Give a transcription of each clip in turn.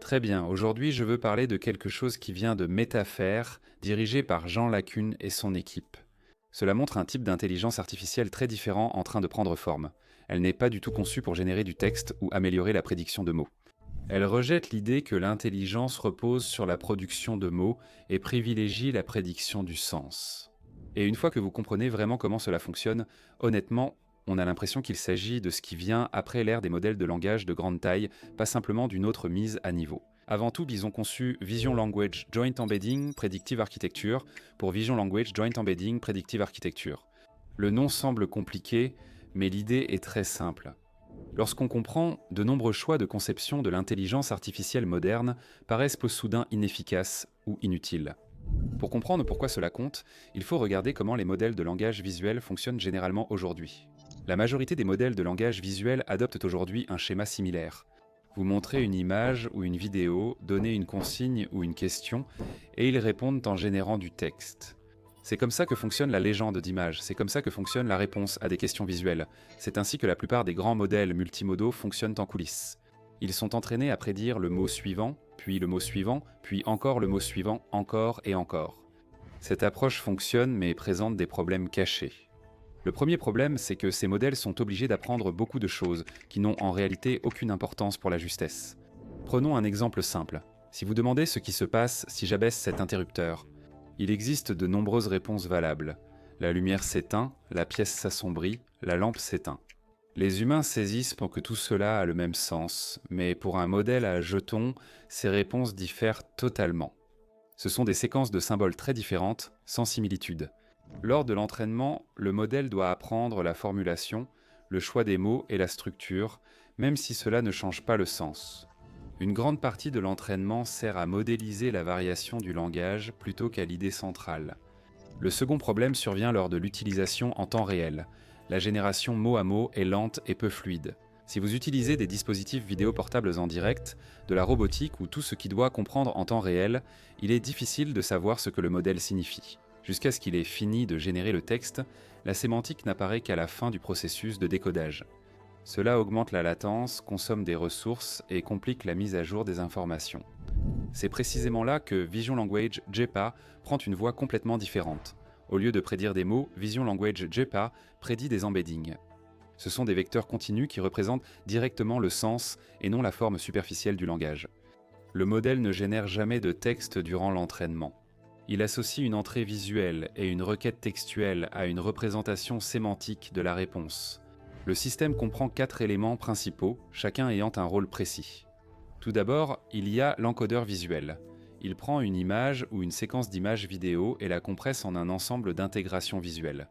Très bien, aujourd'hui je veux parler de quelque chose qui vient de Métaphère, dirigé par Jean Lacune et son équipe. Cela montre un type d'intelligence artificielle très différent en train de prendre forme. Elle n'est pas du tout conçue pour générer du texte ou améliorer la prédiction de mots. Elle rejette l'idée que l'intelligence repose sur la production de mots et privilégie la prédiction du sens. Et une fois que vous comprenez vraiment comment cela fonctionne, honnêtement, on a l'impression qu'il s'agit de ce qui vient après l'ère des modèles de langage de grande taille, pas simplement d'une autre mise à niveau. Avant tout, ils ont conçu Vision Language Joint Embedding Predictive Architecture pour Vision Language Joint Embedding Predictive Architecture. Le nom semble compliqué, mais l'idée est très simple. Lorsqu'on comprend, de nombreux choix de conception de l'intelligence artificielle moderne paraissent soudain inefficaces ou inutiles. Pour comprendre pourquoi cela compte, il faut regarder comment les modèles de langage visuel fonctionnent généralement aujourd'hui. La majorité des modèles de langage visuel adoptent aujourd'hui un schéma similaire. Vous montrez une image ou une vidéo, donnez une consigne ou une question, et ils répondent en générant du texte. C'est comme ça que fonctionne la légende d'image, c'est comme ça que fonctionne la réponse à des questions visuelles. C'est ainsi que la plupart des grands modèles multimodaux fonctionnent en coulisses. Ils sont entraînés à prédire le mot suivant, puis le mot suivant, puis encore le mot suivant, encore et encore. Cette approche fonctionne mais présente des problèmes cachés. Le premier problème, c'est que ces modèles sont obligés d'apprendre beaucoup de choses qui n'ont en réalité aucune importance pour la justesse. Prenons un exemple simple. Si vous demandez ce qui se passe si j'abaisse cet interrupteur, il existe de nombreuses réponses valables. La lumière s'éteint, la pièce s'assombrit, la lampe s'éteint. Les humains saisissent pour que tout cela a le même sens, mais pour un modèle à jetons, ces réponses diffèrent totalement. Ce sont des séquences de symboles très différentes, sans similitude. Lors de l'entraînement, le modèle doit apprendre la formulation, le choix des mots et la structure, même si cela ne change pas le sens. Une grande partie de l'entraînement sert à modéliser la variation du langage plutôt qu'à l'idée centrale. Le second problème survient lors de l'utilisation en temps réel. La génération mot à mot est lente et peu fluide. Si vous utilisez des dispositifs vidéo portables en direct, de la robotique ou tout ce qui doit comprendre en temps réel, il est difficile de savoir ce que le modèle signifie. Jusqu'à ce qu'il ait fini de générer le texte, la sémantique n'apparaît qu'à la fin du processus de décodage. Cela augmente la latence, consomme des ressources et complique la mise à jour des informations. C'est précisément là que Vision Language JEPA prend une voie complètement différente. Au lieu de prédire des mots, Vision Language JEPA prédit des embeddings. Ce sont des vecteurs continus qui représentent directement le sens et non la forme superficielle du langage. Le modèle ne génère jamais de texte durant l'entraînement. Il associe une entrée visuelle et une requête textuelle à une représentation sémantique de la réponse. Le système comprend 4 éléments principaux, chacun ayant un rôle précis. Tout d'abord, il y a l'encodeur visuel. Il prend une image ou une séquence d'images vidéo et la compresse en un ensemble d'intégrations visuelles.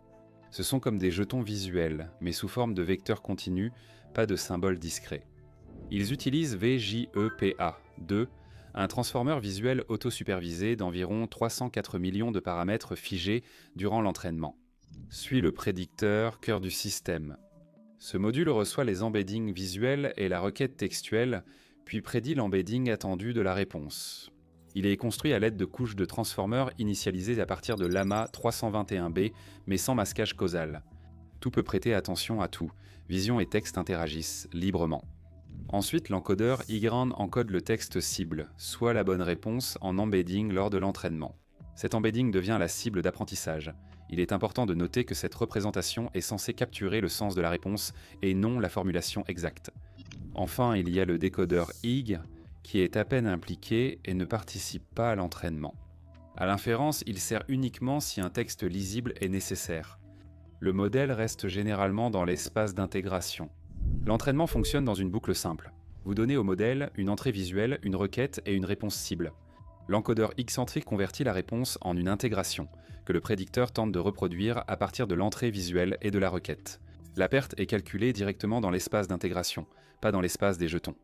Ce sont comme des jetons visuels, mais sous forme de vecteurs continus, pas de symboles discrets. Ils utilisent VJEPA2, un transformeur visuel autosupervisé d'environ 304 millions de paramètres figés durant l'entraînement. Suit le prédicteur, cœur du système. Ce module reçoit les embeddings visuels et la requête textuelle, puis prédit l'embedding attendu de la réponse. Il est construit à l'aide de couches de transformeurs initialisées à partir de Llama 321B, mais sans masquage causal. Tout peut prêter attention à tout. Vision et texte interagissent librement. Ensuite, l'encodeur Y-Grand encode le texte cible, soit la bonne réponse en embedding lors de l'entraînement. Cet embedding devient la cible d'apprentissage. Il est important de noter que cette représentation est censée capturer le sens de la réponse et non la formulation exacte. Enfin, il y a le décodeur IG, qui est à peine impliqué et ne participe pas à l'entraînement. À l'inférence, il sert uniquement si un texte lisible est nécessaire. Le modèle reste généralement dans l'espace d'intégration. L'entraînement fonctionne dans une boucle simple. Vous donnez au modèle une entrée visuelle, une requête et une réponse cible. L'encodeur X-centrique convertit la réponse en une intégration, que le prédicteur tente de reproduire à partir de l'entrée visuelle et de la requête. La perte est calculée directement dans l'espace d'intégration, pas dans l'espace des jetons.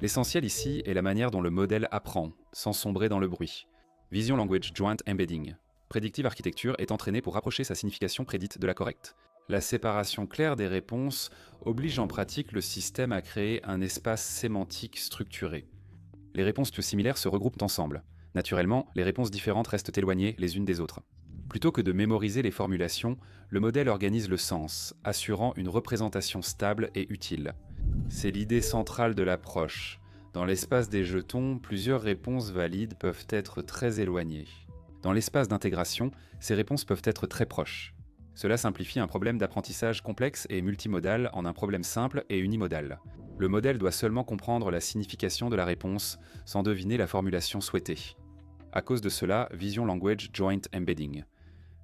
L'essentiel ici est la manière dont le modèle apprend, sans sombrer dans le bruit. Vision Language Joint Embedding. Predictive Architecture est entraînée pour rapprocher sa signification prédite de la correcte. La séparation claire des réponses oblige en pratique le système à créer un espace sémantique structuré. Les réponses similaires se regroupent ensemble. Naturellement, les réponses différentes restent éloignées les unes des autres. Plutôt que de mémoriser les formulations, le modèle organise le sens, assurant une représentation stable et utile. C'est l'idée centrale de l'approche. Dans l'espace des jetons, plusieurs réponses valides peuvent être très éloignées. Dans l'espace d'intégration, ces réponses peuvent être très proches. Cela simplifie un problème d'apprentissage complexe et multimodal en un problème simple et unimodal. Le modèle doit seulement comprendre la signification de la réponse sans deviner la formulation souhaitée. À cause de cela, Vision Language Joint Embedding.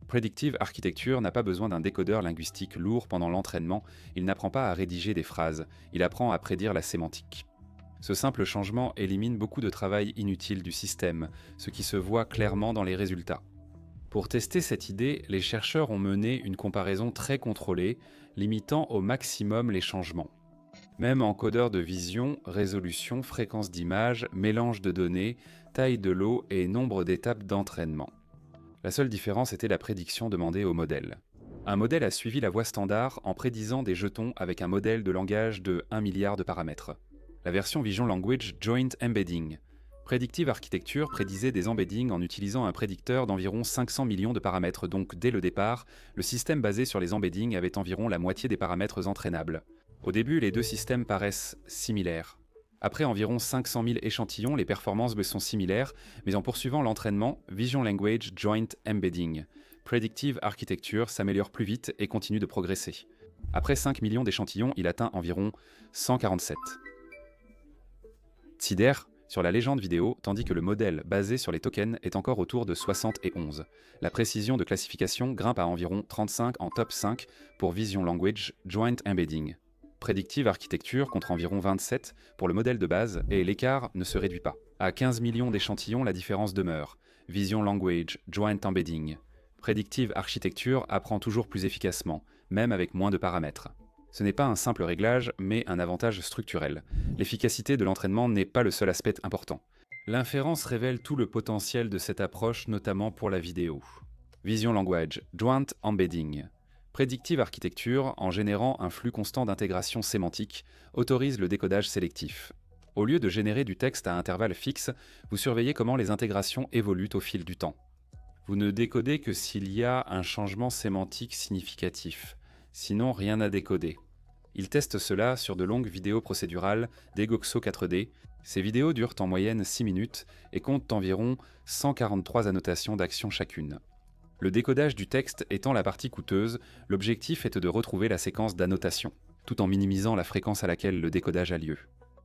Predictive Architecture n'a pas besoin d'un décodeur linguistique lourd pendant l'entraînement, il n'apprend pas à rédiger des phrases, il apprend à prédire la sémantique. Ce simple changement élimine beaucoup de travail inutile du système, ce qui se voit clairement dans les résultats. Pour tester cette idée, les chercheurs ont mené une comparaison très contrôlée, limitant au maximum les changements. Même en codeur de vision, résolution, fréquence d'image, mélange de données, taille de lot et nombre d'étapes d'entraînement. La seule différence était la prédiction demandée au modèle. Un modèle a suivi la voie standard en prédisant des jetons avec un modèle de langage de 1 milliard de paramètres. La version Vision Language Joint Embedding. Predictive Architecture prédisait des embeddings en utilisant un prédicteur d'environ 500 millions de paramètres, donc dès le départ, le système basé sur les embeddings avait environ la moitié des paramètres entraînables. Au début, les deux systèmes paraissent similaires. Après environ 500 000 échantillons, les performances sont similaires, mais en poursuivant l'entraînement, Vision Language Joint Embedding. Predictive Architecture s'améliore plus vite et continue de progresser. Après 5 millions d'échantillons, il atteint environ 147. TSIDER sur la légende vidéo, tandis que le modèle basé sur les tokens est encore autour de 71. La précision de classification grimpe à environ 35 en top 5 pour Vision Language Joint Embedding. Predictive Architecture contre environ 27 pour le modèle de base et l'écart ne se réduit pas. À 15 millions d'échantillons, la différence demeure. Vision Language Joint Embedding. Predictive Architecture apprend toujours plus efficacement, même avec moins de paramètres. Ce n'est pas un simple réglage, mais un avantage structurel. L'efficacité de l'entraînement n'est pas le seul aspect important. L'inférence révèle tout le potentiel de cette approche, notamment pour la vidéo. Vision Language Joint Embedding. Predictive Architecture, en générant un flux constant d'intégration sémantique, autorise le décodage sélectif. Au lieu de générer du texte à intervalles fixes, vous surveillez comment les intégrations évoluent au fil du temps. Vous ne décodez que s'il y a un changement sémantique significatif. Sinon, rien à décoder. Il teste cela sur de longues vidéos procédurales d'Egoxo 4D. Ces vidéos durent en moyenne 6 minutes et comptent environ 143 annotations d'actions chacune. Le décodage du texte étant la partie coûteuse, l'objectif est de retrouver la séquence d'annotation, tout en minimisant la fréquence à laquelle le décodage a lieu.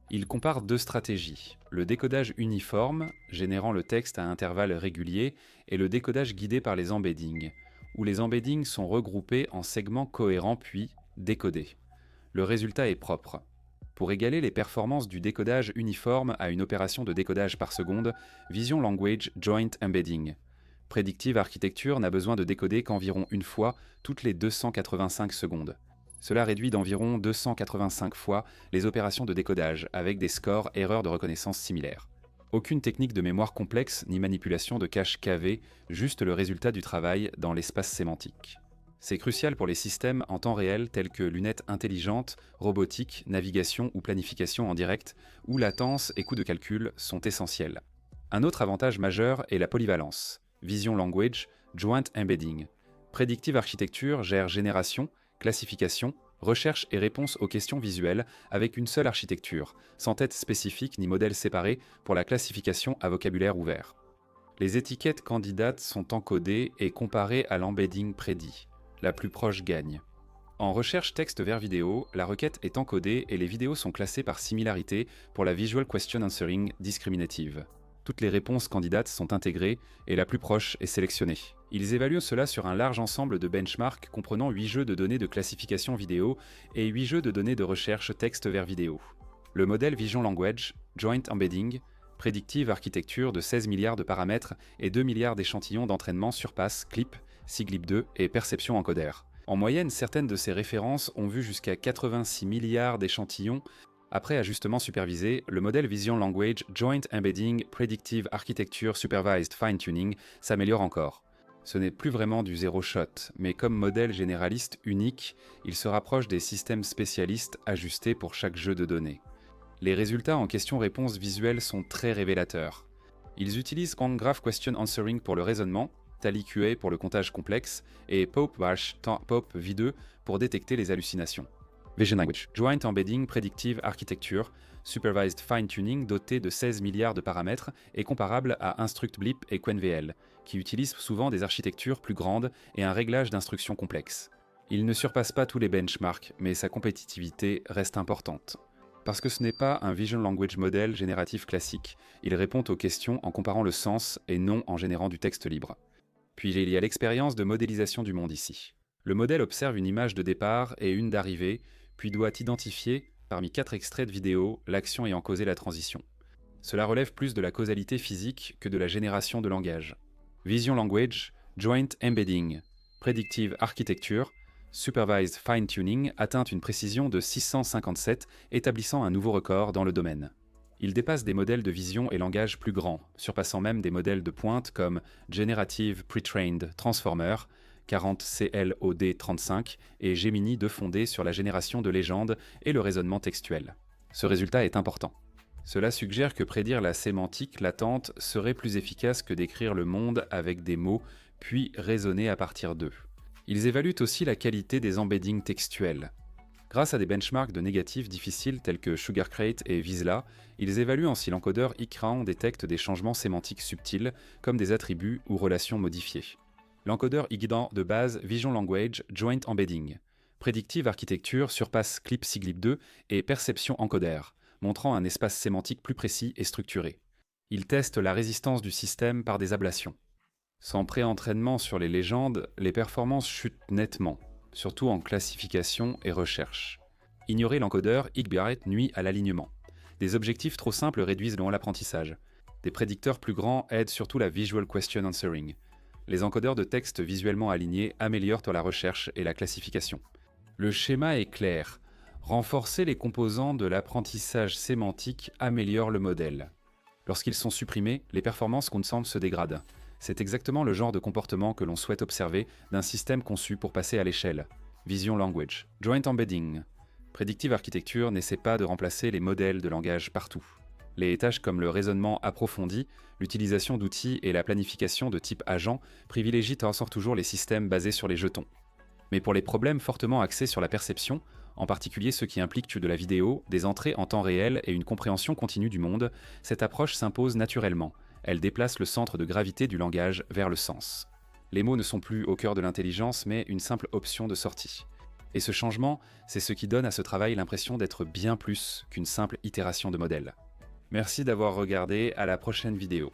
Il compare deux stratégies, le décodage uniforme, générant le texte à intervalles réguliers, et le décodage guidé par les embeddings, où les embeddings sont regroupés en segments cohérents puis décodés. Le résultat est propre. Pour égaler les performances du décodage uniforme à une opération de décodage par seconde, Vision Language Joint Embedding. Predictive Architecture n'a besoin de décoder qu'environ une fois toutes les 285 secondes. Cela réduit d'environ 285 fois les opérations de décodage, avec des scores erreurs de reconnaissance similaires. Aucune technique de mémoire complexe ni manipulation de cache KV, juste le résultat du travail dans l'espace sémantique. C'est crucial pour les systèmes en temps réel tels que lunettes intelligentes, robotique, navigation ou planification en direct, où latence et coût de calcul sont essentiels. Un autre avantage majeur est la polyvalence. Vision Language Joint Embedding. Predictive Architecture gère génération, classification, recherche et réponse aux questions visuelles avec une seule architecture, sans tête spécifique ni modèle séparé pour la classification à vocabulaire ouvert. Les étiquettes candidates sont encodées et comparées à l'embedding prédit. La plus proche gagne. En recherche texte vers vidéo, la requête est encodée et les vidéos sont classées par similarité pour la Visual Question Answering discriminative. Toutes les réponses candidates sont intégrées et la plus proche est sélectionnée. Ils évaluent cela sur un large ensemble de benchmarks comprenant 8 jeux de données de classification vidéo et 8 jeux de données de recherche texte vers vidéo. Le modèle Vision Language Joint Embedding, Predictive Architecture de 16 milliards de paramètres et 2 milliards d'échantillons d'entraînement surpasse CLIP, SIGLIP2 et Perception Encoder. En moyenne, certaines de ces références ont vu jusqu'à 86 milliards d'échantillons. Après ajustement supervisé, le modèle Vision Language Joint Embedding Predictive Architecture Supervised Fine-Tuning s'améliore encore. Ce n'est plus vraiment du zéro shot, mais comme modèle généraliste unique, il se rapproche des systèmes spécialistes ajustés pour chaque jeu de données. Les résultats en questions-réponses visuelles sont très révélateurs. Ils utilisent Graph Question Answering pour le raisonnement, TaliQA pour le comptage complexe et Pope V2 pour détecter les hallucinations. Vision Language Joint Embedding Predictive Architecture Supervised Fine-Tuning doté de 16 milliards de paramètres est comparable à InstructBlip et QuenVL, qui utilisent souvent des architectures plus grandes et un réglage d'instructions complexes. Il ne surpasse pas tous les benchmarks, mais sa compétitivité reste importante. Parce que ce n'est pas un Vision Language Model génératif classique, il répond aux questions en comparant le sens et non en générant du texte libre. Puis il y a l'expérience de modélisation du monde ici. Le modèle observe une image de départ et une d'arrivée, puis doit identifier, parmi 4 extraits de vidéo, l'action ayant causé la transition. Cela relève plus de la causalité physique que de la génération de langage. Vision Language, Joint Embedding, Predictive Architecture, Supervised Fine-Tuning atteint une précision de 657, établissant un nouveau record dans le domaine. Il dépasse des modèles de vision et langage plus grands, surpassant même des modèles de pointe comme Generative Pre-trained Transformer, 40CLOD35, et Gemini 2 fondé sur la génération de légendes et le raisonnement textuel. Ce résultat est important. Cela suggère que prédire la sémantique latente serait plus efficace que d'écrire le monde avec des mots, puis raisonner à partir d'eux. Ils évaluent aussi la qualité des embeddings textuels. Grâce à des benchmarks de négatifs difficiles tels que SugarCrate et Vizsla, ils évaluent si l'encodeur ICRAN détecte des changements sémantiques subtils, comme des attributs ou relations modifiées. L'encodeur IGDAN de base Vision Language Joint Embedding. Predictive Architecture surpasse ClipSiglip2 et Perception Encoder, montrant un espace sémantique plus précis et structuré. Il teste la résistance du système par des ablations. Sans pré-entraînement sur les légendes, les performances chutent nettement, surtout en classification et recherche. Ignorer l'encodeur IGBARET nuit à l'alignement. Des objectifs trop simples réduisent l'apprentissage. Des prédicteurs plus grands aident surtout la Visual Question Answering. Les encodeurs de texte visuellement alignés améliorent la recherche et la classification. Le schéma est clair. Renforcer les composants de l'apprentissage sémantique améliore le modèle. Lorsqu'ils sont supprimés, les performances constantes se dégradent. C'est exactement le genre de comportement que l'on souhaite observer d'un système conçu pour passer à l'échelle. Vision Language. Joint Embedding. Predictive Architecture n'essaie pas de remplacer les modèles de langage partout. Les tâches comme le raisonnement approfondi, l'utilisation d'outils et la planification de type agent privilégient toujours les systèmes basés sur les jetons. Mais pour les problèmes fortement axés sur la perception, en particulier ceux qui impliquent de la vidéo, des entrées en temps réel et une compréhension continue du monde, cette approche s'impose naturellement. Elle déplace le centre de gravité du langage vers le sens. Les mots ne sont plus au cœur de l'intelligence, mais une simple option de sortie. Et ce changement, c'est ce qui donne à ce travail l'impression d'être bien plus qu'une simple itération de modèle. Merci d'avoir regardé, à la prochaine vidéo.